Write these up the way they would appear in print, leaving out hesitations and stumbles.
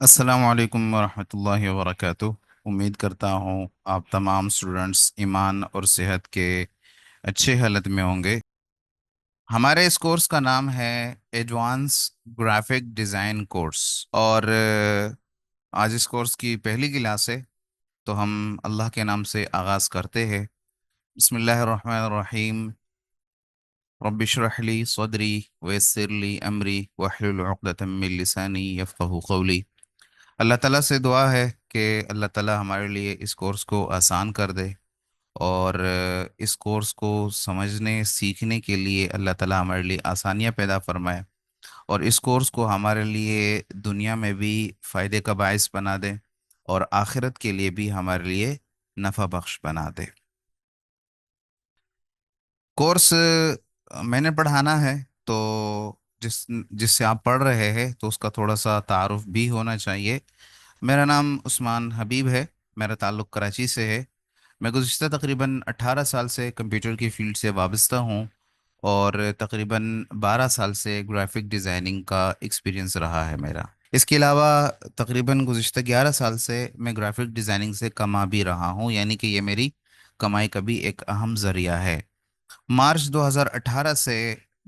अस्सलाम वालेकुम वरहमतुल्लाहि वबरकातुह। उम्मीद करता हूँ आप तमाम स्टूडेंट्स ईमान और सेहत के अच्छे हालत में होंगे। हमारे इस कोर्स का नाम है एडवांस ग्राफिक डिज़ाइन कोर्स। और आज इस कोर्स की पहली क्लास है, तो हम अल्लाह के नाम से आगाज़ करते हैं। बिस्मिल्लाहिर्रहमानिर्रहीम। रब्बिश्रह ली सदरी वयस्सिर ली अमरी वहलुल उक़दतम मिन लिसानी यफ़क़हू क़ौली। अल्लाह ताला से दुआ है कि अल्लाह ताला हमारे लिए इस कोर्स को आसान कर दे। और इस कोर्स को समझने सीखने के लिए अल्लाह ताला हमारे लिए आसानियाँ पैदा फरमाए। और इस कोर्स को हमारे लिए दुनिया में भी फ़ायदे का बायस बना दे, और आखिरत के लिए भी हमारे लिए नफ़ा बख्श बना दे। कोर्स मैंने पढ़ाना है, तो जिससे आप पढ़ रहे हैं तो उसका थोड़ा सा तारुफ भी होना चाहिए। मेरा नाम उस्मान हबीब है। मेरा ताल्लुक़ कराची से है। मैं गुज़िश्ता तकरीबन 18 साल से कंप्यूटर की फील्ड से वाबस्ता हूँ, और तकरीबन 12 साल से ग्राफिक डिज़ाइनिंग का एक्सपीरियंस रहा है मेरा। इसके अलावा तकरीबन गुज़िश्ता 11 साल से मैं ग्राफिक डिज़ाइनिंग से कमा भी रहा हूँ, यानी कि ये मेरी कमाई का भी एक अहम ज़रिया है। मार्च 2018 से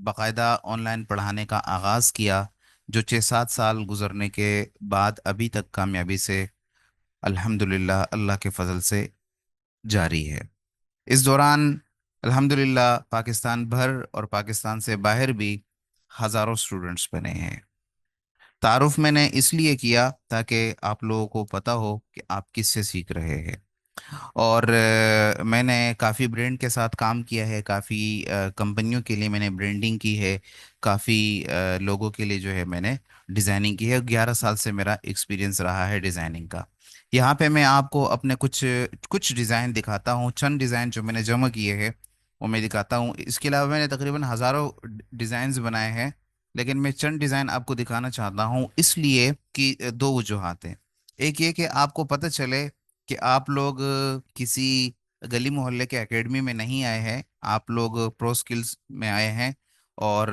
बाकायदा ऑनलाइन पढ़ाने का आगाज़ किया, जो 6-7 साल गुजरने के बाद अभी तक कामयाबी से अल्हम्दुलिल्लाह अल्लाह के फजल से जारी है। इस दौरान अल्हम्दुलिल्लाह पाकिस्तान भर और पाकिस्तान से बाहर भी हज़ारों स्टूडेंट्स बने हैं। तारुफ मैंने इसलिए किया ताकि आप लोगों को पता हो कि आप किससे सीख रहे हैं। और मैंने काफ़ी ब्रांड के साथ काम किया है, काफ़ी कंपनियों के लिए मैंने ब्रांडिंग की है, काफ़ी लोगों के लिए जो है मैंने डिज़ाइनिंग की है। 11 साल से मेरा एक्सपीरियंस रहा है डिज़ाइनिंग का। यहाँ पे मैं आपको अपने कुछ कुछ डिज़ाइन दिखाता हूँ, चंद डिज़ाइन जो मैंने जमा किए हैं वो मैं दिखाता हूँ। इसके अलावा मैंने तकरीबन हज़ारों डिज़ाइंस बनाए हैं, लेकिन मैं चंद डिज़ाइन आपको दिखाना चाहता हूँ, इसलिए कि दो वजूहात हैं। एक ये कि आपको पता चले कि आप लोग किसी गली मोहल्ले के एकेडमी में नहीं आए हैं, आप लोग प्रो स्किल्स में आए हैं। और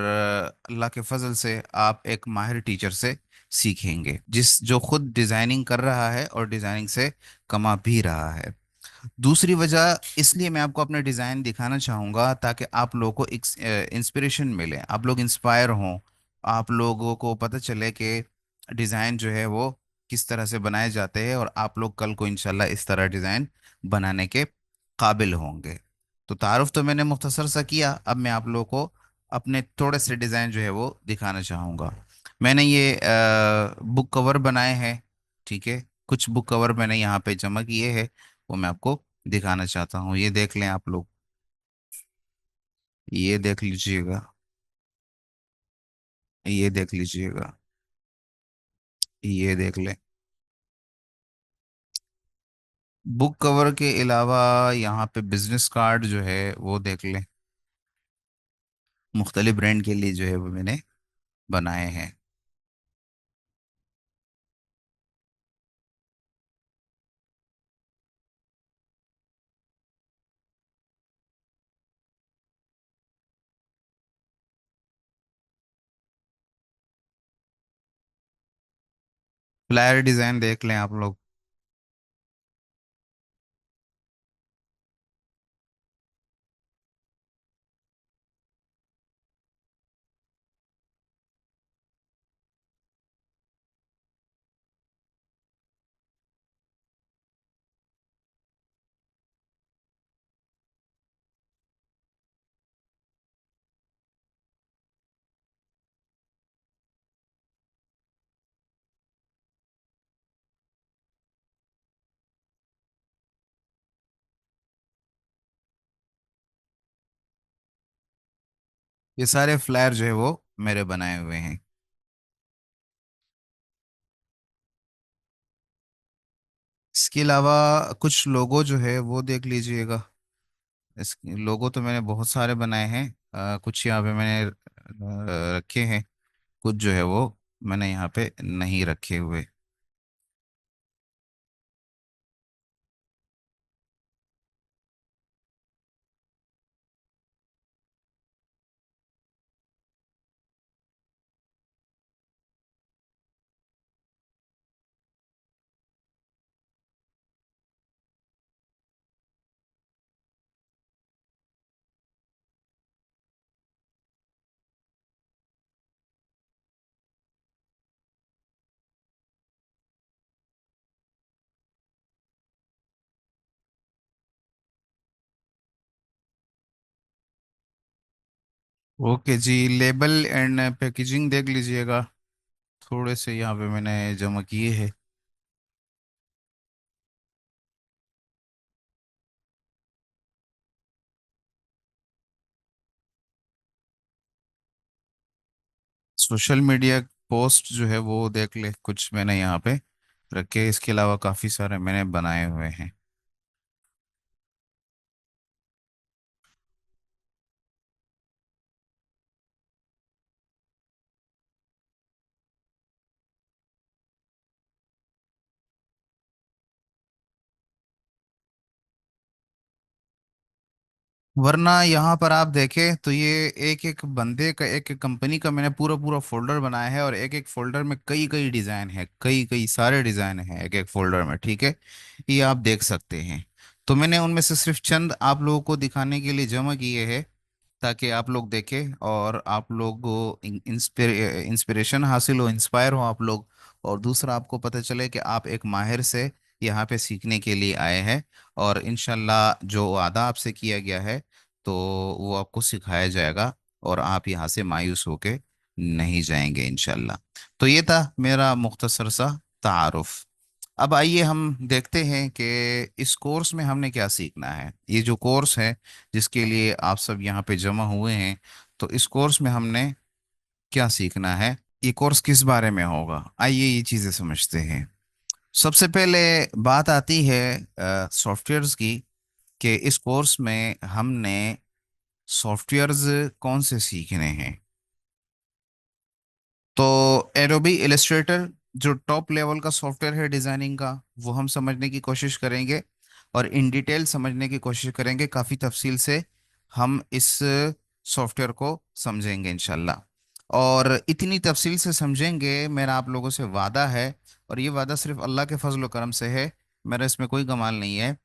अल्लाह के फजल से आप एक माहिर टीचर से सीखेंगे, जो खुद डिज़ाइनिंग कर रहा है और डिज़ाइनिंग से कमा भी रहा है। दूसरी वजह इसलिए मैं आपको अपने डिज़ाइन दिखाना चाहूँगा ताकि आप लोगों को इंस्पिरेशन मिले, आप लोग इंस्पायर हों, आप लोगों को पता चले कि डिज़ाइन जो है वो किस तरह से बनाए जाते हैं, और आप लोग कल को इंशाल्लाह इस तरह डिज़ाइन बनाने के काबिल होंगे। तो तारुफ तो मैंने मुख्तसर सा किया, अब मैं आप लोगों को अपने थोड़े से डिज़ाइन जो है वो दिखाना चाहूँगा। मैंने ये बुक कवर बनाए हैं, ठीक है। कुछ बुक कवर मैंने यहाँ पे जमा किए हैं, वो मैं आपको दिखाना चाहता हूँ। ये देख लें आप लोग, ये देख लीजिएगा, ये देख लीजिएगा, ये देख लें। बुक कवर के अलावा यहाँ पे बिजनेस कार्ड जो है वो देख लें। मुख्तलिफ ब्रांड के लिए जो है वो मैंने बनाए हैं। फ्लायर डिज़ाइन देख लें आप लोग। ये सारे फ्लायर जो है वो मेरे बनाए हुए हैं। इसके अलावा कुछ लोगो जो है वो देख लीजिएगा। इस लोगो तो मैंने बहुत सारे बनाए हैं। कुछ यहाँ पे मैंने रखे हैं, कुछ जो है वो मैंने यहाँ पे नहीं रखे हुए। ओके जी, लेबल एंड पैकेजिंग देख लीजिएगा। थोड़े से यहाँ पे मैंने जमा किए हैं। सोशल मीडिया पोस्ट जो है वो देख ले, कुछ मैंने यहाँ पे रखे। इसके अलावा काफ़ी सारे मैंने बनाए हुए हैं। वरना यहाँ पर आप देखें तो ये एक एक बंदे का, एक एक कंपनी का मैंने पूरा पूरा फोल्डर बनाया है, और एक एक फोल्डर में कई कई डिज़ाइन है, कई कई सारे डिज़ाइन हैं एक एक फोल्डर में, ठीक है। ये आप देख सकते हैं। तो मैंने उनमें से सिर्फ चंद आप लोगों को दिखाने के लिए जमा किए हैं, ताकि आप लोग देखें और आप लोग को इंस्पिरेशन हासिल हो, इंस्पायर हो आप लोग। और दूसरा, आपको पता चले कि आप एक माहिर से यहाँ पे सीखने के लिए आए हैं, और इंशाल्लाह जो वादा आपसे किया गया है तो वो आपको सिखाया जाएगा, और आप यहाँ से मायूस होके नहीं जाएंगे इंशाल्लाह। तो ये था मेरा मुख्तसर सा तारुफ। अब आइए हम देखते हैं कि इस कोर्स में हमने क्या सीखना है। ये जो कोर्स है जिसके लिए आप सब यहाँ पे जमा हुए हैं, तो इस कोर्स में हमने क्या सीखना है, ये कोर्स किस बारे में होगा, आइए ये चीज़ें समझते हैं। सबसे पहले बात आती है सॉफ्टवेयर्स की, कि इस कोर्स में हमने सॉफ्टवेयर्स कौन से सीखने हैं। तो एडोबी इलस्ट्रेटर जो टॉप लेवल का सॉफ्टवेयर है डिजाइनिंग का, वो हम समझने की कोशिश करेंगे, और इन डिटेल समझने की कोशिश करेंगे, काफ़ी तफसील से हम इस सॉफ्टवेयर को समझेंगे इंशाल्लाह। और इतनी तफसील से समझेंगे, मेरा आप लोगों से वादा है, और ये वादा सिर्फ अल्लाह के फजल करम से है, मेरा इसमें कोई कमाल नहीं है,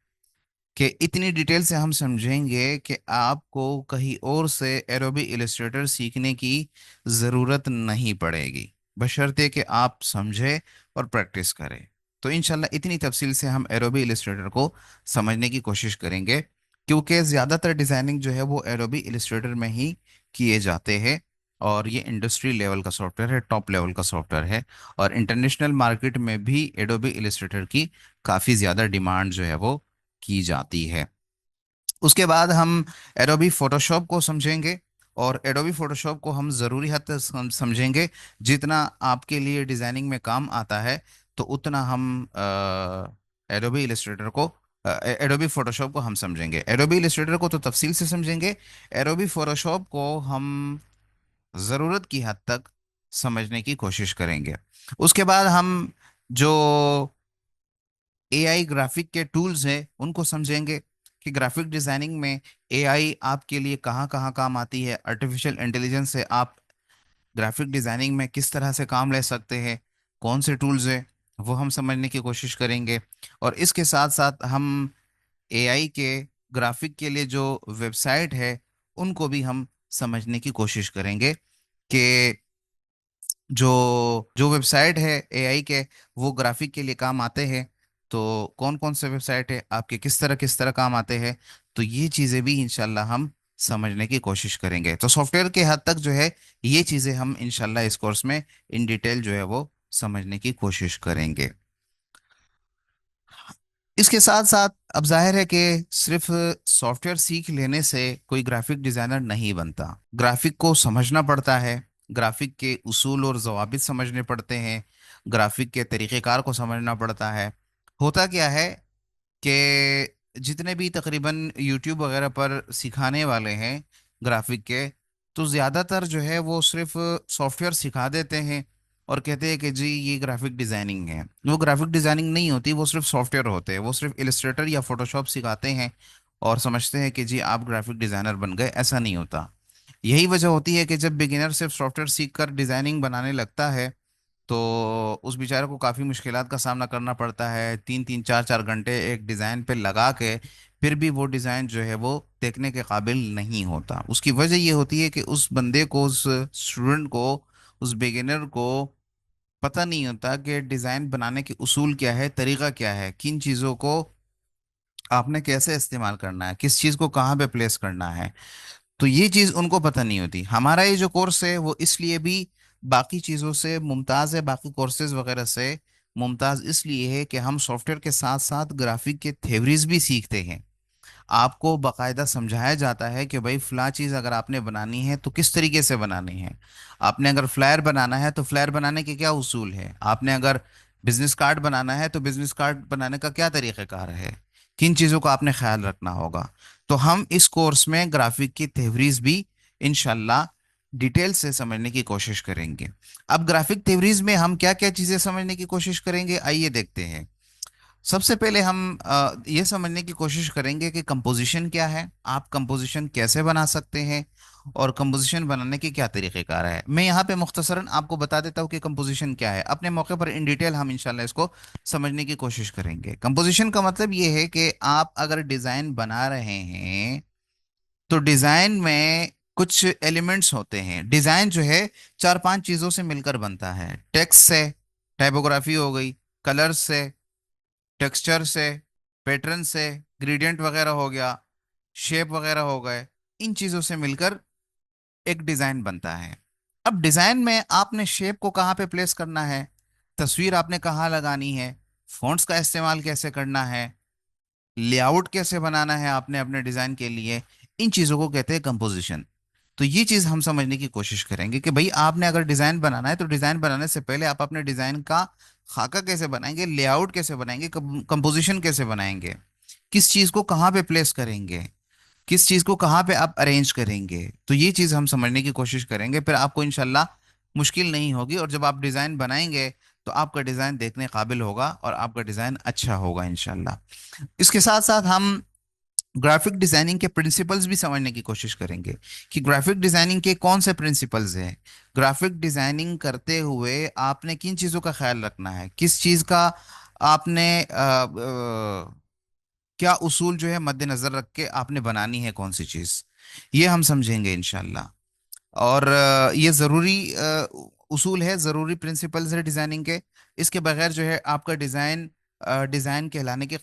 कि इतनी डिटेल से हम समझेंगे कि आपको कहीं और से एडोबी इलस्ट्रेटर सीखने की ज़रूरत नहीं पड़ेगी, बशर्ते कि आप समझें और प्रैक्टिस करें। तो इंशाल्लाह इतनी तफसील से हम एडोबी इलस्ट्रेटर को समझने की कोशिश करेंगे, क्योंकि ज़्यादातर डिज़ाइनिंग जो है वो एडोबी इलस्ट्रेटर में ही किए जाते हैं, और ये इंडस्ट्री लेवल का सॉफ्टवेयर है, टॉप लेवल का सॉफ्टवेयर है। और इंटरनेशनल मार्केट में भी एडोबी इलस्ट्रेटर की काफ़ी ज़्यादा डिमांड जो है वो की जाती है। उसके बाद हम एडोबी फोटोशॉप को समझेंगे, और एडोबी फोटोशॉप को हम ज़रूरी हद तक समझेंगे, जितना आपके लिए डिज़ाइनिंग में काम आता है, तो उतना हम एडोबी इलस्ट्रेटर को, एडोबी फोटोशॉप को हम समझेंगे। एडोबी इलस्ट्रेटर को तो तफसील से समझेंगे, एडोबी फोटोशॉप को हम ज़रूरत की हद तक समझने की कोशिश करेंगे। उसके बाद हम जो एआई ग्राफिक के टूल्स हैं उनको समझेंगे, कि ग्राफिक डिजाइनिंग में एआई आपके लिए कहाँ कहाँ काम आती है, आर्टिफिशियल इंटेलिजेंस से आप ग्राफिक डिजाइनिंग में किस तरह से काम ले सकते हैं, कौन से टूल्स हैं, वो हम समझने की कोशिश करेंगे। और इसके साथ साथ हम एआई के ग्राफिक के लिए जो वेबसाइट है उनको भी हम समझने की कोशिश करेंगे, कि जो जो वेबसाइट है एआई के, वो ग्राफिक के लिए काम आते हैं, तो कौन कौन से वेबसाइट है आपके, किस तरह काम आते हैं। तो ये चीज़ें भी इंशाल्लाह हम समझने की कोशिश करेंगे। तो सॉफ्टवेयर के हद तक जो है ये चीज़ें हम इंशाल्लाह इस कोर्स में इन डिटेल जो है वो समझने की कोशिश करेंगे। इसके साथ साथ अब जाहिर है कि सिर्फ सॉफ्टवेयर सीख लेने से कोई ग्राफिक डिजाइनर नहीं बनता, ग्राफिक को समझना पड़ता है, ग्राफिक के उसूल और जवाबित समझने पड़ते हैं, ग्राफिक के तरीक़ेकार को समझना पड़ता है। होता क्या है कि जितने भी तकरीबन यूट्यूब वगैरह पर सिखाने वाले हैं ग्राफिक के, तो ज़्यादातर जो है वो सिर्फ सॉफ्टवेयर सिखा देते हैं, और कहते हैं कि जी ये ग्राफिक डिज़ाइनिंग है। वो ग्राफिक डिज़ाइनिंग नहीं होती, वो सिर्फ सॉफ्टवेयर होते हैं, वो सिर्फ इलस्ट्रेटर या फोटोशॉप सिखाते हैं, और समझते हैं कि जी आप ग्राफिक डिज़ाइनर बन गए। ऐसा नहीं होता। यही वजह होती है कि जब बिगिनर सिर्फ सॉफ्टवेयर सीख कर डिज़ाइनिंग बनाने लगता है, तो उस बेचारे को काफ़ी मुश्किलात का सामना करना पड़ता है, 3 3 4 4 घंटे एक डिज़ाइन पे लगा के, फिर भी वो डिज़ाइन जो है वो देखने के काबिल नहीं होता। उसकी वजह ये होती है कि उस बंदे को, उस स्टूडेंट को, उस बिगिनर को पता नहीं होता कि डिज़ाइन बनाने के उसूल क्या है, तरीका क्या है, किन चीज़ों को आपने कैसे इस्तेमाल करना है, किस चीज़ को कहाँ पे प्लेस करना है। तो ये चीज उनको पता नहीं होती। हमारा ये जो कोर्स है वो इसलिए भी बाकी चीजों से मुमताज है, बाकी कोर्सेज वगैरह से मुमताज इसलिए है कि हम सॉफ्टवेयर के साथ साथ ग्राफिक के थ्योरीज भी सीखते हैं। आपको बकायदा समझाया जाता है कि भाई फला चीज अगर आपने बनानी है तो किस तरीके से बनानी है। आपने अगर फ्लायर बनाना है तो फ्लायर बनाने के क्या उसूल है। आपने अगर बिजनेस कार्ड बनाना है तो बिजनेस कार्ड बनाने का क्या तरीक़ाकार है। किन चीज़ों का आपने ख्याल रखना होगा। तो हम इस कोर्स में ग्राफिक की थ्योरीज भी इंशाल्लाह डिटेल से समझने की कोशिश करेंगे। अब ग्राफिक थ्योरीज में हम क्या क्या चीज़ें समझने की कोशिश करेंगे, आइए देखते हैं। सबसे पहले हम ये समझने की कोशिश करेंगे कि कंपोजिशन क्या है, आप कंपोजिशन कैसे बना सकते हैं, और कंपोजिशन बनाने के क्या तरीक़ेकार है। मैं यहाँ पे मुख्तसरन आपको बता देता हूँ कि कंपोजिशन क्या है। अपने मौके पर इन डिटेल हम इंशाल्लाह इसको समझने की कोशिश करेंगे। कंपोजिशन का मतलब ये है कि आप अगर डिज़ाइन बना रहे हैं तो डिज़ाइन में कुछ एलिमेंट्स होते हैं। डिज़ाइन जो है चार पांच चीज़ों से मिलकर बनता है। टेक्स्ट से, टाइपोग्राफी हो गई, कलर से, टेक्सचर से, पैटर्न से, ग्रेडियंट वगैरह हो गया, शेप वगैरह हो गए, इन चीजों से मिलकर एक डिजाइन बनता है। अब डिजाइन में आपने शेप को कहाँ पे प्लेस करना है, तस्वीर आपने कहाँ लगानी है, फॉन्ट्स का इस्तेमाल कैसे करना है, लेआउट कैसे बनाना है आपने अपने डिजाइन के लिए, इन चीजों को कहते हैं कंपोजिशन। तो ये चीज हम समझने की कोशिश करेंगे कि भाई आपने अगर डिजाइन बनाना है तो डिजाइन बनाने से पहले आप अपने डिजाइन का खाका कैसे बनाएंगे, लेआउट कैसे बनाएंगे, कंपोजिशन कैसे बनाएंगे, किस चीज को कहाँ पे प्लेस करेंगे, किस चीज को कहाँ पे आप अरेंज करेंगे। तो ये चीज हम समझने की कोशिश करेंगे, फिर आपको इंशाल्लाह मुश्किल नहीं होगी, और जब आप डिजाइन बनाएंगे तो आपका डिजाइन देखने काबिल होगा और आपका डिजाइन अच्छा होगा इंशाल्लाह। इसके साथ साथ हम ग्राफिक डिजाइनिंग के प्रिंसिपल्स भी समझने की कोशिश करेंगे कि ग्राफिक डिजाइनिंग के कौन से प्रिंसिपल्स हैं। ग्राफिक डिजाइनिंग करते हुए आपने किन चीज़ों का ख्याल रखना है, किस चीज़ का आपने क्या उसूल जो है मद्देनजर रख के आपने बनानी है कौन सी चीज़, ये हम समझेंगे इंशाल्लाह। और ये ज़रूरी उसूल है, ज़रूरी प्रिंसिपल्स है डिज़ाइनिंग के। इसके बगैर जो है आपका डिज़ाइन डिज़ाइन कहलाने के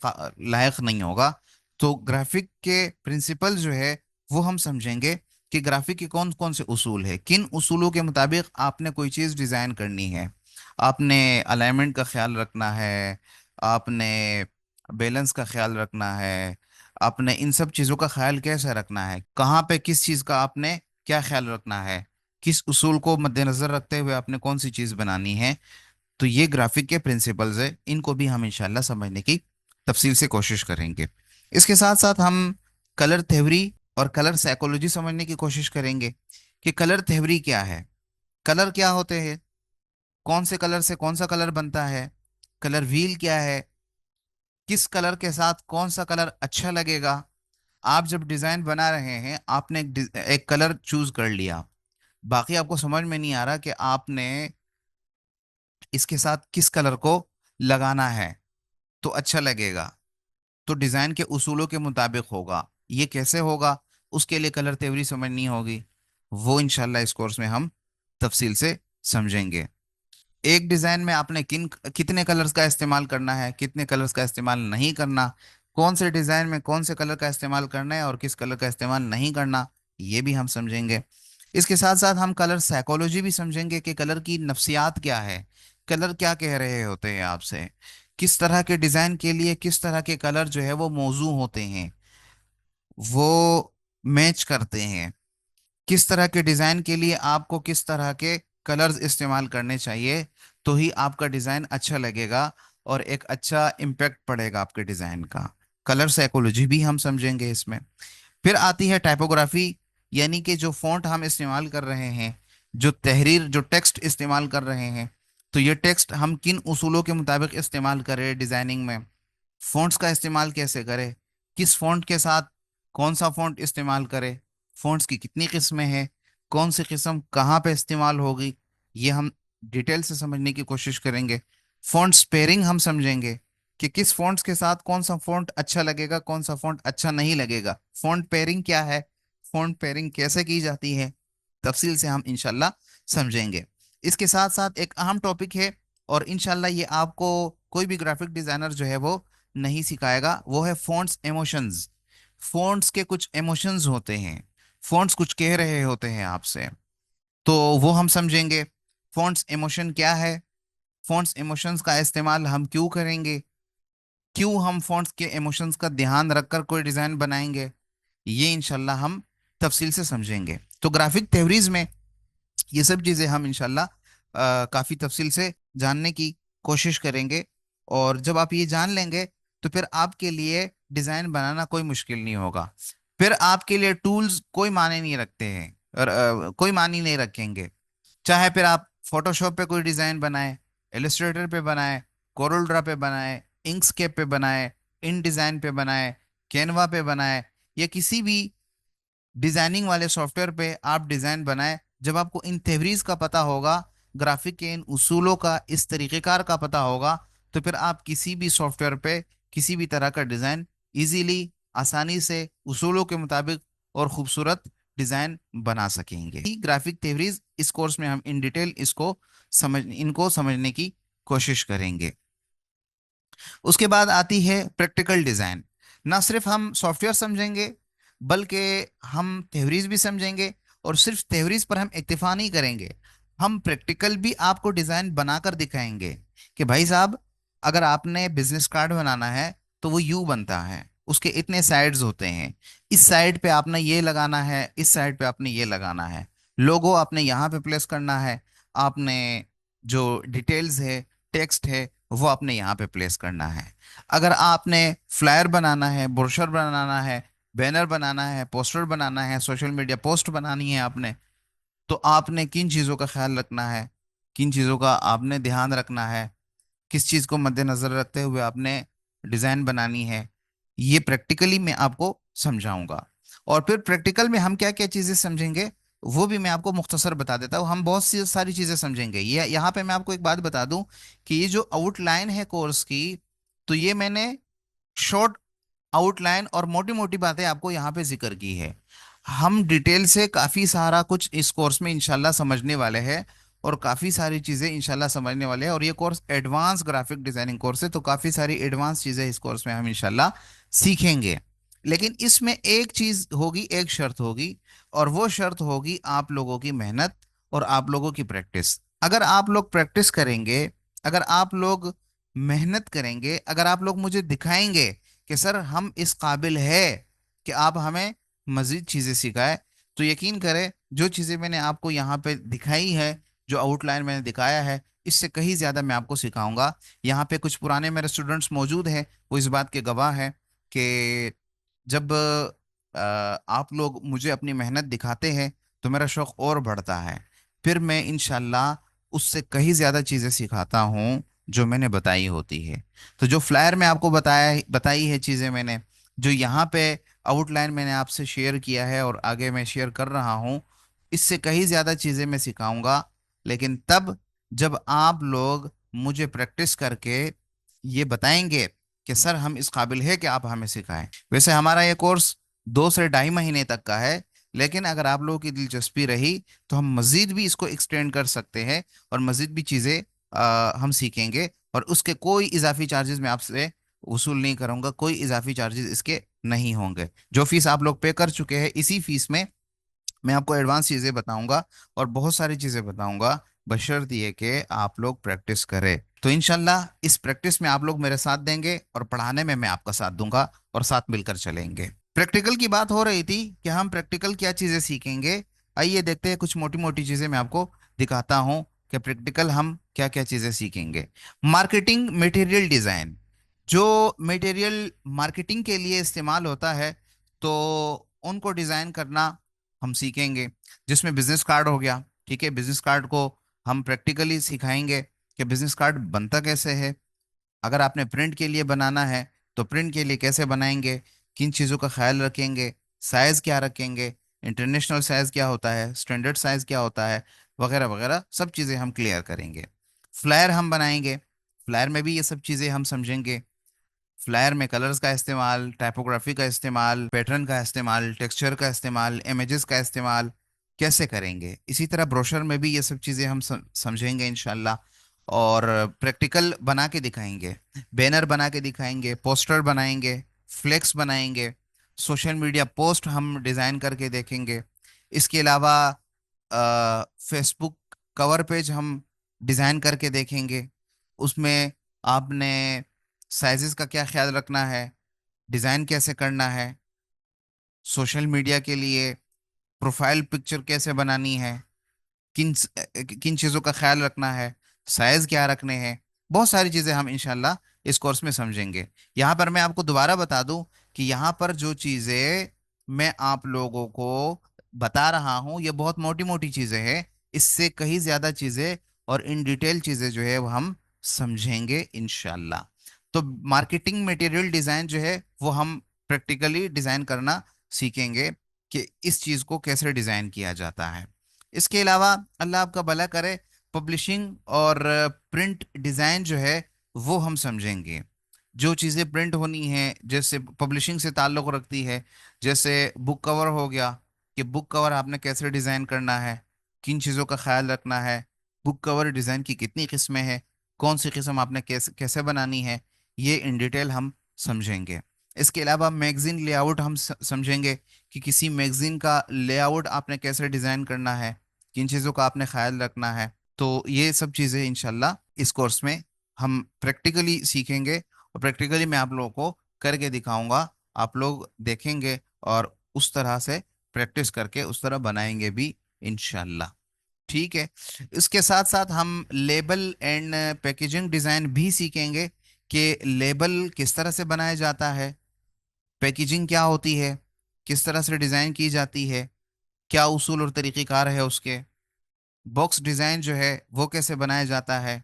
लायक नहीं होगा। तो ग्राफिक के प्रिंसिपल जो है वो हम समझेंगे कि ग्राफिक के कौन कौन से उसूल है, किन उसूलों के मुताबिक आपने कोई चीज़ डिज़ाइन करनी है। आपने अलाइनमेंट का ख्याल रखना है, आपने बैलेंस का ख्याल रखना है, आपने इन सब चीज़ों का ख्याल कैसे रखना है, कहाँ पे किस चीज़ का आपने क्या ख्याल रखना है, किस उसूल को मद्देनजर रखते हुए आपने कौन सी चीज़ बनानी है। तो ये ग्राफिक के प्रिंसिपल्स है, इनको भी हम इंशाल्लाह समझने की तफसील से कोशिश करेंगे। इसके साथ साथ हम कलर थ्योरी और कलर साइकोलॉजी समझने की कोशिश करेंगे कि कलर थ्योरी क्या है, कलर क्या होते हैं, कौन से कलर से कौन सा कलर बनता है, कलर व्हील क्या है, किस कलर के साथ कौन सा कलर अच्छा लगेगा। आप जब डिजाइन बना रहे हैं आपने एक कलर चूज कर लिया, बाकी आपको समझ में नहीं आ रहा कि आपने इसके साथ किस कलर को लगाना है तो अच्छा लगेगा, तो डिजाइन के उसूलों के मुताबिक होगा। ये कैसे होगा, उसके लिए कलर थ्योरी समझनी होगी। वो इंशाल्लाह इस कोर्स में हम तफसील से समझेंगे। एक डिजाइन में आपने कितने कलर्स का इस्तेमाल करना है, कितने कलर्स का इस्तेमाल नहीं करना, कौन से डिजाइन में कौन से कलर का इस्तेमाल करना है और किस कलर का इस्तेमाल नहीं करना, ये भी हम समझेंगे। इसके साथ साथ हम कलर साइकोलॉजी भी समझेंगे कि कलर की नफ्सियात क्या है, कलर क्या कह रहे होते हैं आपसे, किस तरह के डिजाइन के लिए किस तरह के कलर जो है वो मौजू होते हैं, वो मैच करते हैं, किस तरह के डिजाइन के लिए आपको किस तरह के कलर्स इस्तेमाल करने चाहिए, तो ही आपका डिजाइन अच्छा लगेगा और एक अच्छा इम्पैक्ट पड़ेगा आपके डिजाइन का। कलर साइकोलॉजी भी हम समझेंगे इसमें। फिर आती है टाइपोग्राफी, यानी कि जो फॉन्ट हम इस्तेमाल कर रहे हैं, जो तहरीर जो टेक्स्ट इस्तेमाल कर रहे हैं, तो ये टेक्स्ट हम किन उसूलों के मुताबिक इस्तेमाल करें डिजाइनिंग में, फ़ॉन्ट्स का इस्तेमाल कैसे करें, किस फ़ॉन्ट के साथ कौन सा फ़ॉन्ट इस्तेमाल करें, फ़ॉन्ट्स की कितनी किस्में हैं, कौन सी किस्म कहाँ पे इस्तेमाल होगी, ये हम डिटेल से समझने की कोशिश करेंगे। फ़ॉन्ट्स पेयरिंग हम समझेंगे कि किस फ़ॉन्ट्स के साथ कौन सा फ़ॉन्ट अच्छा लगेगा, कौन सा फ़ॉन्ट अच्छा नहीं लगेगा। फ़ॉन्ट पेयरिंग क्या है, फ़ॉन्ट पेयरिंग कैसे की जाती है, तफसील से हम इंशाल्लाह समझेंगे। इसके साथ साथ एक अहम टॉपिक है, और इंशाल्लाह ये आपको कोई भी ग्राफिक डिज़ाइनर जो है वो नहीं सिखाएगा, वो है फ़ॉन्ट्स इमोशंस। फ़ॉन्ट्स के कुछ इमोशंस होते हैं, फ़ॉन्ट्स कुछ कह रहे होते हैं आपसे, तो वो हम समझेंगे। फ़ॉन्ट्स इमोशन क्या है, फ़ॉन्ट्स इमोशंस का इस्तेमाल हम क्यों करेंगे, क्यों हम फ़ॉन्ट्स के इमोशंस का ध्यान रखकर कोई डिज़ाइन बनाएंगे, ये इंशाल्लाह हम तफसील से समझेंगे। तो ग्राफिक थ्योरीज में ये सब चीज़ें हम इंशाल्लाह काफ़ी तफसील से जानने की कोशिश करेंगे। और जब आप ये जान लेंगे तो फिर आपके लिए डिज़ाइन बनाना कोई मुश्किल नहीं होगा। फिर आपके लिए टूल्स कोई मायने नहीं रखते हैं, और कोई मानी नहीं रखेंगे। चाहे फिर आप फोटोशॉप पे कोई डिज़ाइन बनाए, इलस्ट्रेटर पे बनाए, कोरल ड्रा पे बनाए, इंकस्केप पे बनाए, इन डिज़ाइन पे बनाए, कैनवा पे बनाए, या किसी भी डिजाइनिंग वाले सॉफ्टवेयर पे आप डिजाइन बनाए, जब आपको इन थ्योरीज का पता होगा, ग्राफिक के इन उसूलों का, इस तरीक़ेकार का पता होगा, तो फिर आप किसी भी सॉफ्टवेयर पे किसी भी तरह का डिजाइन इजीली, आसानी से, उसूलों के मुताबिक और खूबसूरत डिजाइन बना सकेंगे। ग्राफिक थ्योरीज इस कोर्स में हम इन डिटेल इनको समझने की कोशिश करेंगे। उसके बाद आती है प्रैक्टिकल डिजाइन। ना सिर्फ हम सॉफ्टवेयर समझेंगे, बल्कि हम थ्योरीज भी समझेंगे। और सिर्फ थ्योरीज पर हम इक्तिफा नहीं करेंगे, हम प्रैक्टिकल भी आपको डिजाइन बनाकर दिखाएंगे कि भाई साहब, अगर आपने बिजनेस कार्ड बनाना है तो वो यूं बनता है, उसके इतने साइड्स होते हैं, इस साइड पे आपने ये लगाना है, इस साइड पे आपने ये लगाना है, लोगो आपने यहाँ पे प्लेस करना है, आपने जो डिटेल्स है, टेक्स्ट है, वो आपने यहाँ पे प्लेस करना है। अगर आपने फ्लायर बनाना है, ब्रोशर बनाना है, बैनर बनाना है, पोस्टर बनाना है, सोशल मीडिया पोस्ट बनानी है आपने, तो आपने किन चीज़ों का ख्याल रखना है, किन चीज़ों का आपने ध्यान रखना है, किस चीज़ को मद्देनजर रखते हुए आपने डिज़ाइन बनानी है, ये प्रैक्टिकली मैं आपको समझाऊंगा। और फिर प्रैक्टिकल में हम क्या क्या चीज़ें समझेंगे, वो भी मैं आपको मुख्तसर बता देता हूँ। हम बहुत सी सारी चीज़ें समझेंगे। ये यहाँ पे मैं आपको एक बात बता दूं कि ये जो आउटलाइन है कोर्स की, तो ये मैंने शॉर्ट आउटलाइन और मोटी मोटी बातें आपको यहाँ पे जिक्र की है। हम डिटेल से काफ़ी सारा कुछ इस कोर्स में इंशाल्लाह समझने वाले हैं, और काफ़ी सारी चीज़ें इंशाल्लाह समझने वाले हैं। और ये course advance graphic designing course है, तो काफ़ी सारी एडवांस चीज़ें इस कोर्स में हम इंशाल्लाह सीखेंगे। लेकिन इसमें एक चीज़ होगी, एक शर्त होगी, और वो शर्त होगी आप लोगों की मेहनत और आप लोगों की प्रैक्टिस। अगर आप लोग प्रैक्टिस करेंगे, अगर आप लोग मेहनत करेंगे, अगर आप लोग मुझे दिखाएंगे कि सर हम इस काबिल है कि आप हमें मजीद चीज़ें सिखाएं, तो यकीन करें, जो चीज़ें मैंने आपको यहाँ पे दिखाई है, जो आउटलाइन मैंने दिखाया है, इससे कहीं ज़्यादा मैं आपको सिखाऊंगा। यहाँ पे कुछ पुराने मेरे स्टूडेंट्स मौजूद हैं, वो इस बात के गवाह हैं कि जब आप लोग मुझे अपनी मेहनत दिखाते हैं तो मेरा शौक और बढ़ता है। फिर मैं इंशाल्लाह उससे कहीं ज़्यादा चीज़ें सिखाता हूँ जो मैंने बताई होती है। तो जो फ्लायर में आपको बताई है चीज़ें मैंने, जो यहाँ पे आउटलाइन मैंने आपसे शेयर किया है और आगे मैं शेयर कर रहा हूँ, इससे कहीं ज़्यादा चीज़ें मैं सिखाऊंगा। लेकिन तब जब आप लोग मुझे प्रैक्टिस करके ये बताएंगे कि सर हम इस काबिल है कि आप हमें सिखाएं। वैसे हमारा ये कोर्स 2 से ढाई महीने तक का है, लेकिन अगर आप लोगों की दिलचस्पी रही तो हम मज़ीद भी इसको एक्सटेंड कर सकते हैं, और मज़ीद भी चीज़ें हम सीखेंगे। और उसके कोई इजाफी चार्जेस मैं आपसे वसूल नहीं करूंगा, कोई इजाफी चार्जेस इसके नहीं होंगे। जो फीस आप लोग पे कर चुके हैं, इसी फीस में मैं आपको एडवांस चीज़ें बताऊंगा और बहुत सारी चीज़ें बताऊंगा, बशर्ते ये कि आप लोग प्रैक्टिस करें। तो इंशाल्लाह इस प्रैक्टिस में आप लोग मेरे साथ देंगे, और पढ़ाने में मैं आपका साथ दूंगा, और साथ मिलकर चलेंगे। प्रैक्टिकल की बात हो रही थी कि हम प्रैक्टिकल क्या चीज़ें सीखेंगे। आइए देखते हैं, कुछ मोटी मोटी चीज़ें मैं आपको दिखाता हूँ कि प्रैक्टिकल हम क्या क्या चीज़ें सीखेंगे। मार्केटिंग मटेरियल डिज़ाइन, जो मटेरियल मार्केटिंग के लिए इस्तेमाल होता है, तो उनको डिज़ाइन करना हम सीखेंगे। जिसमें बिजनेस कार्ड हो गया, ठीक है, बिजनेस कार्ड को हम प्रैक्टिकली सिखाएंगे कि बिजनेस कार्ड बनता कैसे है। अगर आपने प्रिंट के लिए बनाना है तो प्रिंट के लिए कैसे बनाएंगे, किन चीज़ों का ख्याल रखेंगे, साइज़ क्या रखेंगे, इंटरनेशनल साइज़ क्या होता है, स्टैंडर्ड साइज़ क्या होता है, वगैरह वगैरह सब चीज़ें हम क्लियर करेंगे। फ्लायर हम बनाएंगे, फ्लायर में भी ये सब चीज़ें हम समझेंगे। फ्लायर में कलर्स का इस्तेमाल, टाइपोग्राफी का इस्तेमाल, पैटर्न का इस्तेमाल, टेक्सचर का इस्तेमाल, इमेजेस का इस्तेमाल कैसे करेंगे। इसी तरह ब्रोशर में भी ये सब चीज़ें हम समझेंगे इंशाल्लाह, और प्रैक्टिकल बना के दिखाएंगे। बैनर बना के दिखाएंगे, पोस्टर बनाएंगे, फ्लेक्स बनाएंगे, सोशल मीडिया पोस्ट हम डिज़ाइन करके देखेंगे, इसके अलावा फेसबुक कवर पेज हम डिज़ाइन करके देखेंगे। उसमें आपने साइजेस का क्या ख्याल रखना है, डिज़ाइन कैसे करना है, सोशल मीडिया के लिए प्रोफाइल पिक्चर कैसे बनानी है, किन किन चीज़ों का ख्याल रखना है, साइज क्या रखने हैं, बहुत सारी चीज़ें हम इंशाल्लाह इस कोर्स में समझेंगे। यहाँ पर मैं आपको दोबारा बता दूं कि यहाँ पर जो चीज़ें मैं आप लोगों को बता रहा हूँ ये बहुत मोटी मोटी चीज़ें हैं। इससे कहीं ज़्यादा चीज़ें और इन डिटेल चीज़ें जो है वो हम समझेंगे इंशाल्लाह। तो मार्केटिंग मटेरियल डिज़ाइन जो है वो हम प्रैक्टिकली डिज़ाइन करना सीखेंगे कि इस चीज़ को कैसे डिज़ाइन किया जाता है। इसके अलावा अल्लाह आपका भला करे, पब्लिशिंग और प्रिंट डिज़ाइन जो है वो हम समझेंगे। जो चीज़ें प्रिंट होनी है जैसे पब्लिशिंग से ताल्लुक़ रखती है, जैसे बुक कवर हो गया, कि बुक कवर आपने कैसे डिज़ाइन करना है, किन चीज़ों का ख्याल रखना है, बुक कवर डिज़ाइन की कितनी किस्में हैं, कौन सी किस्म आपने कैसे कैसे बनानी है, ये इन डिटेल हम समझेंगे। इसके अलावा मैगज़ीन लेआउट हम समझेंगे कि किसी मैगज़ीन का लेआउट आपने कैसे डिज़ाइन करना है, किन चीज़ों का आपने ख्याल रखना है। तो ये सब चीज़ें इंशाल्लाह इस कोर्स में हम प्रैक्टिकली सीखेंगे, और प्रैक्टिकली मैं आप लोगों को करके दिखाऊंगा। आप लोग देखेंगे और उस तरह से प्रैक्टिस करके उस तरह बनाएंगे भी इंशाल्लाह। ठीक है। इसके साथ साथ हम लेबल एंड पैकेजिंग डिज़ाइन भी सीखेंगे कि लेबल किस तरह से बनाया जाता है, पैकेजिंग क्या होती है, किस तरह से डिज़ाइन की जाती है, क्या उसूल और तरीक़ेकार है उसके, बॉक्स डिज़ाइन जो है वो कैसे बनाया जाता है,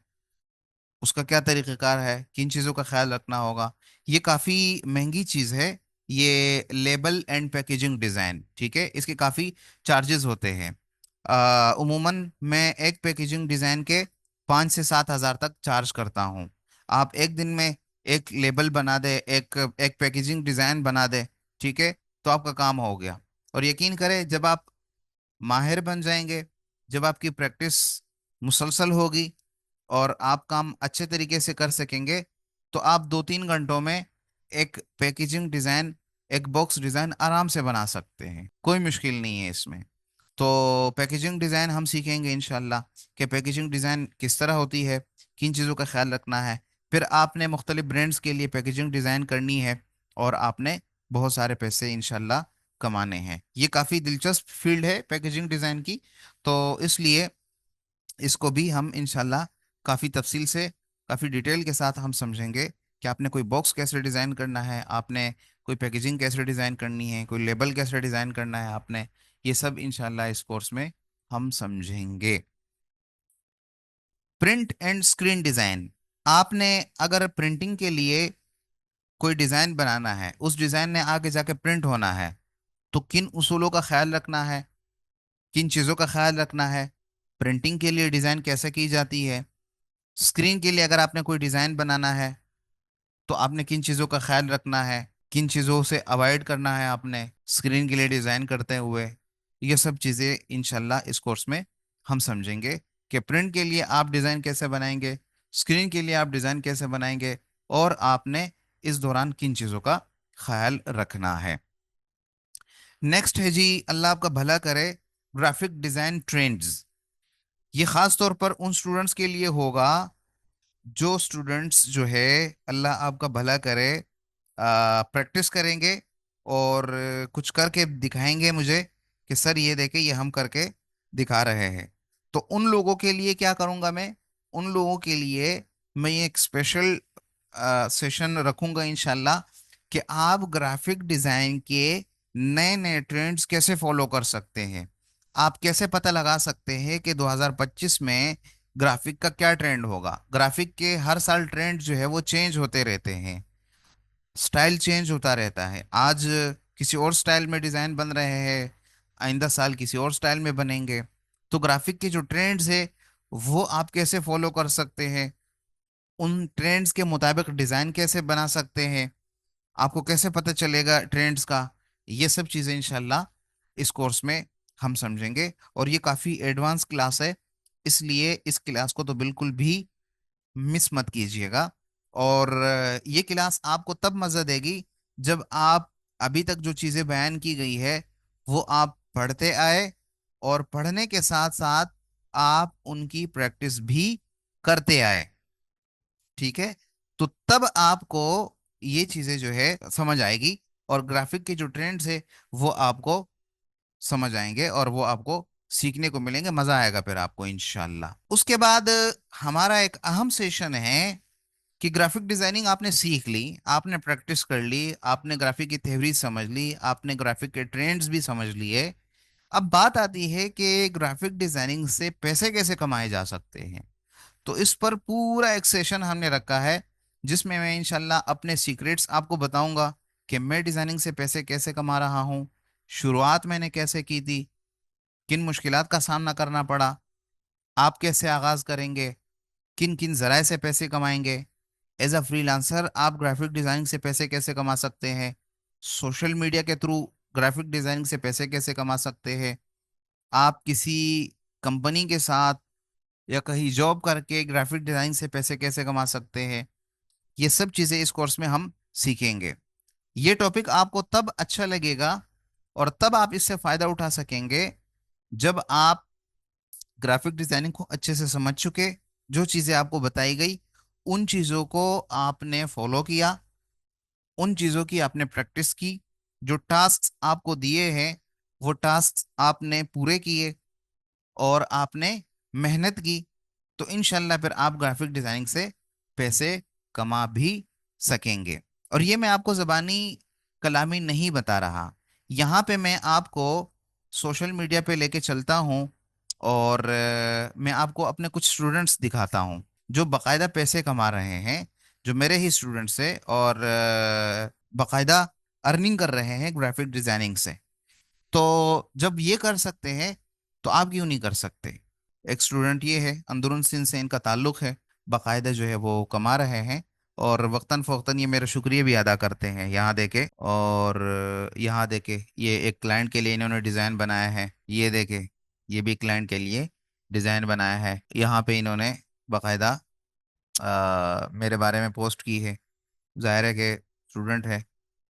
उसका क्या तरीक़ेकार है, किन चीज़ों का ख्याल रखना होगा। ये काफ़ी महंगी चीज़ है, ये लेबल एंड पैकेजिंग डिज़ाइन। ठीक है, इसके काफ़ी चार्जेस होते हैं। उमूमन मैं एक पैकेजिंग डिज़ाइन के 5 से 7 हज़ार तक चार्ज करता हूँ। आप एक दिन में एक लेबल बना दे, एक एक पैकेजिंग डिज़ाइन बना दे, ठीक है, तो आपका काम हो गया। और यकीन करें, जब आप माहिर बन जाएंगे, जब आपकी प्रैक्टिस मुसलसल होगी और आप काम अच्छे तरीके से कर सकेंगे, तो आप 2-3 घंटों में एक पैकेजिंग डिज़ाइन, एक बॉक्स डिज़ाइन आराम से बना सकते हैं। कोई मुश्किल नहीं है इसमें। तो पैकेजिंग डिज़ाइन हम सीखेंगे इंशाल्लाह कि पैकेजिंग डिज़ाइन किस तरह होती है, किन चीज़ों का ख्याल रखना है। फिर आपने मुख्तलिफ ब्रांड्स के लिए पैकेजिंग डिज़ाइन करनी है और आपने बहुत सारे पैसे इंशाल्लाह कमाने हैं। ये काफ़ी दिलचस्प फील्ड है पैकेजिंग डिज़ाइन की। तो इसलिए इसको भी हम इंशाल्लाह काफ़ी तफसील से, काफ़ी डिटेल के साथ हम समझेंगे कि आपने कोई बॉक्स कैसे डिज़ाइन करना है, आपने कोई पैकेजिंग कैसे डिज़ाइन करनी है, कोई लेबल कैसे डिज़ाइन करना है आपने। ये सब इंशाल्लाह इस कोर्स में हम समझेंगे। प्रिंट एंड स्क्रीन डिज़ाइन, आपने अगर प्रिंटिंग के लिए कोई डिज़ाइन बनाना है, उस डिज़ाइन ने आगे जाके प्रिंट होना है, तो किन उसूलों का ख्याल रखना है, किन चीज़ों का ख्याल रखना है, प्रिंटिंग के लिए डिज़ाइन कैसे की जाती है, स्क्रीन के लिए अगर आपने कोई डिज़ाइन बनाना है तो आपने किन चीज़ों का ख्याल रखना है, किन चीज़ों से अवॉइड करना है आपने स्क्रीन के लिए डिज़ाइन करते हुए। ये सब चीज़ें इंशाल्लाह इस कोर्स में हम समझेंगे कि प्रिंट के लिए आप डिज़ाइन कैसे बनाएंगे, स्क्रीन के लिए आप डिज़ाइन कैसे बनाएंगे, और आपने इस दौरान किन चीज़ों का ख्याल रखना है। नेक्स्ट है जी, अल्लाह आपका भला करे, ग्राफिक डिज़ाइन ट्रेंड्स। ये ख़ास तौर पर उन स्टूडेंट्स के लिए होगा जो स्टूडेंट्स जो है, अल्लाह आपका भला करे, प्रैक्टिस करेंगे और कुछ करके दिखाएंगे मुझे कि सर ये देखे, ये हम करके दिखा रहे हैं। तो उन लोगों के लिए क्या करूंगा मैं, उन लोगों के लिए मैं ये एक स्पेशल सेशन रखूंगा इंशाल्लाह कि आप ग्राफिक डिज़ाइन के नए नए ट्रेंड्स कैसे फॉलो कर सकते हैं। आप कैसे पता लगा सकते हैं कि 2025 में ग्राफिक का क्या ट्रेंड होगा। ग्राफिक के हर साल ट्रेंड जो है वो चेंज होते रहते हैं, स्टाइल चेंज होता रहता है। आज किसी और स्टाइल में डिज़ाइन बन रहे हैं, आइंदा साल किसी और स्टाइल में बनेंगे। तो ग्राफिक के जो ट्रेंड्स है वो आप कैसे फॉलो कर सकते हैं, उन ट्रेंड्स के मुताबिक डिज़ाइन कैसे बना सकते हैं, आपको कैसे पता चलेगा ट्रेंड्स का। ये सब चीज़ें इंशाल्लाह इस कोर्स में हम समझेंगे। और ये काफ़ी एडवांस क्लास है, इसलिए इस क्लास को तो बिल्कुल भी मिस मत कीजिएगा। और ये क्लास आपको तब मज़ा देगी जब आप अभी तक जो चीज़ें बयान की गई है वो आप पढ़ते आए और पढ़ने के साथ साथ आप उनकी प्रैक्टिस भी करते आए, ठीक है, तो तब आपको ये चीजें जो है समझ आएगी, और ग्राफिक के जो ट्रेंड्स है वो आपको समझ आएंगे, और वो आपको सीखने को मिलेंगे, मजा आएगा फिर आपको इंशाल्लाह। उसके बाद हमारा एक अहम सेशन है कि ग्राफिक डिजाइनिंग आपने सीख ली, आपने प्रैक्टिस कर ली, आपने ग्राफिक की थ्योरी समझ ली, आपने ग्राफिक के ट्रेंड्स भी समझ लिए। अब बात आती है कि ग्राफिक डिजाइनिंग से पैसे कैसे कमाए जा सकते हैं। तो इस पर पूरा एक सेशन हमने रखा है, जिसमें मैं इंशाल्लाह अपने सीक्रेट्स आपको बताऊंगा कि मैं डिजाइनिंग से पैसे कैसे कमा रहा हूँ, शुरुआत मैंने कैसे की थी, किन मुश्किलात का सामना करना पड़ा, आप कैसे आगाज करेंगे, किन किन जराए से पैसे कमाएंगे, एज अ फ्रीलांसर आप ग्राफिक डिजाइनिंग से पैसे कैसे कमा सकते हैं, सोशल मीडिया के थ्रू ग्राफिक डिजाइनिंग से पैसे कैसे कमा सकते हैं, आप किसी कंपनी के साथ या कहीं जॉब करके ग्राफिक डिजाइनिंग से पैसे कैसे कमा सकते हैं। ये सब चीजें इस कोर्स में हम सीखेंगे। ये टॉपिक आपको तब अच्छा लगेगा और तब आप इससे फायदा उठा सकेंगे जब आप ग्राफिक डिजाइनिंग को अच्छे से समझ चुके, जो चीजें आपको बताई गई उन चीजों को आपने फॉलो किया, उन चीजों की आपने प्रैक्टिस की, जो टास्क आपको दिए हैं वो टास्क आपने पूरे किए, और आपने मेहनत की, तो इंशाल्लाह फिर आप ग्राफिक डिजाइनिंग से पैसे कमा भी सकेंगे। और ये मैं आपको ज़बानी कलामी नहीं बता रहा, यहाँ पे मैं आपको सोशल मीडिया पे लेके चलता हूँ, और मैं आपको अपने कुछ स्टूडेंट्स दिखाता हूँ जो बकायदा पैसे कमा रहे हैं, जो मेरे ही स्टूडेंट्स हैं, और बकायदा अर्निंग कर रहे हैं ग्राफिक डिजाइनिंग से। तो जब ये कर सकते हैं तो आप क्यों नहीं कर सकते। एक स्टूडेंट ये है, अंदरून सिंह से इनका ताल्लुक है, बाकायदा जो है वो कमा रहे हैं, और वक्तन फ़वक्तन ये मेरा शुक्रिया भी अदा करते हैं यहाँ देके। और यहाँ देखे ये एक क्लाइंट के लिए इन्होंने डिज़ाइन बनाया है, ये देखे ये भी क्लाइंट के लिए डिज़ाइन बनाया है, यहाँ पे इन्होंने बाकायदा मेरे बारे में पोस्ट की है, जाहिर है कि स्टूडेंट है।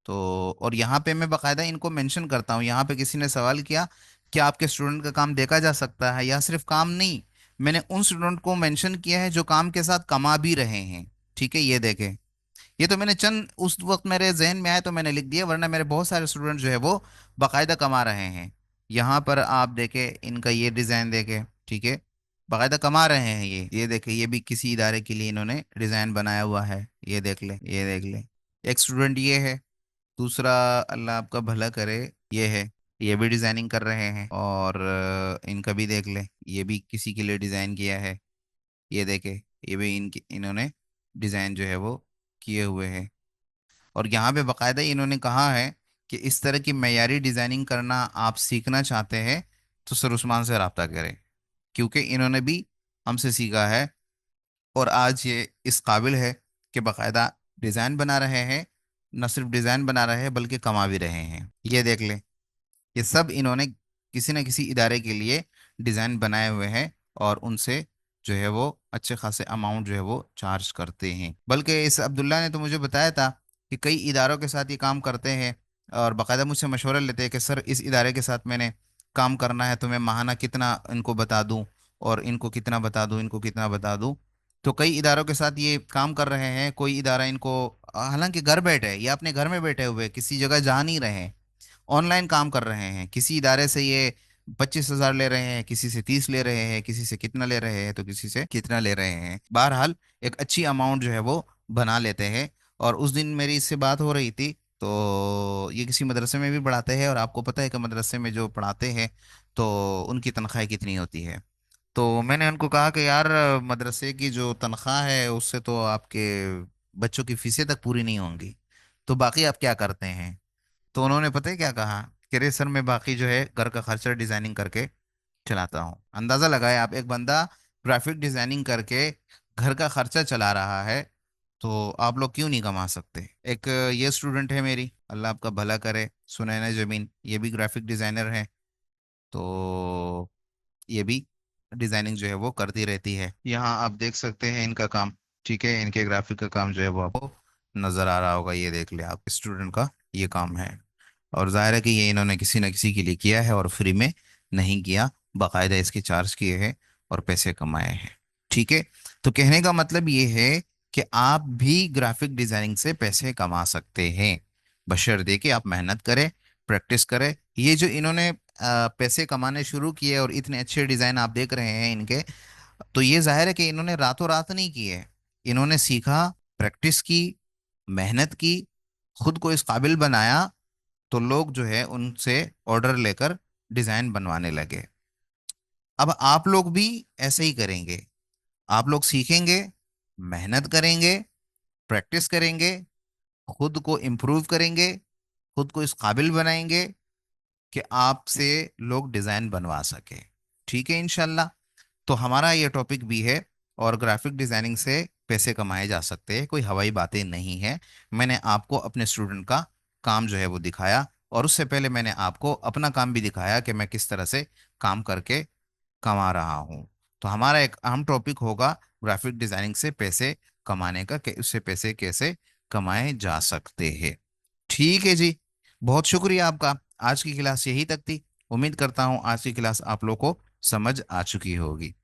तो और यहाँ पे मैं बाकायदा इनको मेंशन करता हूँ, यहाँ पे किसी ने सवाल किया कि आपके स्टूडेंट का काम देखा जा सकता है, या सिर्फ काम नहीं, मैंने उन स्टूडेंट को मेंशन किया है जो काम के साथ कमा भी रहे हैं, ठीक है, ये देखें। ये तो मैंने चंद उस वक्त मेरे जहन में आया तो मैंने लिख दिया, वरना मेरे बहुत सारे स्टूडेंट जो है वो बाकायदा कमा रहे हैं। यहाँ पर आप देखें इनका ये डिज़ाइन देखें, ठीक है, बाकायदा कमा रहे हैं। ये देखें, ये भी किसी इदारे के लिए इन्होंने डिज़ाइन बनाया हुआ है, ये देख ले, ये देख ले। एक स्टूडेंट ये है, दूसरा अल्लाह आपका भला करे ये है, ये भी डिज़ाइनिंग कर रहे हैं, और इनका भी देख ले, ये भी किसी के लिए डिज़ाइन किया है, ये देखे, ये भी इन्होंने डिज़ाइन जो है वो किए हुए हैं। और यहाँ पे बाकायदा इन्होंने कहा है कि इस तरह की मयारी डिज़ाइनिंग करना आप सीखना चाहते हैं तो सर उस्मान से रब्ता करें, क्योंकि इन्होंने भी हमसे सीखा है, और आज ये इस काबिल है कि बाकायदा डिज़ाइन बना रहे हैं, न सिर्फ डिज़ाइन बना रहे हैं बल्कि कमा भी रहे हैं, ये देख ले। ये सब इन्होंने किसी न किसी इदारे के लिए डिज़ाइन बनाए हुए हैं, और उनसे जो है वो अच्छे खासे अमाउंट जो है वो चार्ज करते हैं। बल्कि इस अब्दुल्ला ने तो मुझे बताया था कि कई इदारों के साथ ये काम करते हैं, और बाकायदा मुझसे मशवरा लेते हैं कि सर इस इदारे के साथ मैंने काम करना है तो मैं माहाना कितना इनको बता दूं, और इनको कितना बता दूं, इनको कितना बता दूं। तो कई इदारों के साथ ये काम कर रहे हैं, कोई इदारा इनको, हालांकि घर बैठे ये अपने घर में बैठे हुए किसी जगह जा नहीं रहे हैं, ऑनलाइन काम कर रहे हैं, किसी इदारे से ये 25,000 ले रहे हैं, किसी से 30 ले रहे हैं, किसी से कितना ले रहे हैं, तो किसी से कितना ले रहे हैं, बहरहाल एक अच्छी अमाउंट जो है वो बना लेते हैं। और उस दिन मेरी इससे बात हो रही थी, तो ये किसी मदरसे में भी पढ़ाते हैं, और आपको पता है कि मदरसे में जो पढ़ाते हैं तो उनकी तनख्वाह कितनी होती है। तो मैंने उनको कहा कि यार मदरसे की जो तनख्वाह है उससे तो आपके बच्चों की फीसें तक पूरी नहीं होंगी, तो बाकी आप क्या करते हैं। तो उन्होंने पता है क्या कहा कि रे सर मैं बाकी जो है घर का खर्चा डिजाइनिंग करके चलाता हूँ। अंदाजा लगाए आप, एक बंदा ग्राफिक डिजाइनिंग करके घर का खर्चा चला रहा है, तो आप लोग क्यों नहीं कमा सकते। एक ये स्टूडेंट है मेरी, अल्लाह आपका भला करे, सुनैना जमीन, ये भी ग्राफिक डिजाइनर है, तो ये भी डिजाइनिंग जो है वो करती रहती है। यहाँ आप देख सकते हैं इनका काम, ठीक है, इनके ग्राफिक का काम जो है वो आपको नजर आ रहा होगा, ये देख ले आप, स्टूडेंट का ये काम है। और जाहिर है कि ये इन्होंने किसी न किसी के लिए किया है और फ्री में नहीं किया, बाकायदा इसके चार्ज किए हैं और पैसे कमाए हैं। ठीक है। तो कहने का मतलब ये है कि आप भी ग्राफिक डिजाइनिंग से पैसे कमा सकते हैं, बशर्ते कि आप मेहनत करें, प्रैक्टिस करें। ये जो इन्होंने पैसे कमाने शुरू किए और इतने अच्छे डिजाइन आप देख रहे हैं इनके, तो ये जाहिर है कि इन्होंने रातों रात नहीं किए। इन्होंने सीखा, प्रैक्टिस की, मेहनत की, खुद को इस काबिल बनाया, तो लोग जो है उनसे ऑर्डर लेकर डिजाइन बनवाने लगे। अब आप लोग भी ऐसे ही करेंगे। आप लोग सीखेंगे, मेहनत करेंगे, प्रैक्टिस करेंगे, खुद को इम्प्रूव करेंगे, खुद को इस काबिल बनाएंगे कि आपसे लोग डिजाइन बनवा सके। ठीक है, इंशाल्लाह। तो हमारा ये टॉपिक भी है, और ग्राफिक डिजाइनिंग से पैसे कमाए जा सकते हैं, कोई हवाई बातें नहीं है। मैंने आपको अपने स्टूडेंट का काम जो है वो दिखाया, और उससे पहले मैंने आपको अपना काम भी दिखाया कि मैं किस तरह से काम करके कमा रहा हूँ। तो हमारा एक अहम टॉपिक होगा ग्राफिक डिजाइनिंग से पैसे कमाने का, कि उससे पैसे कैसे कमाए जा सकते हैं। ठीक है जी, बहुत शुक्रिया आपका। आज की क्लास यही तक थी। उम्मीद करता हूँ आज की क्लास आप लोग को समझ आ चुकी होगी।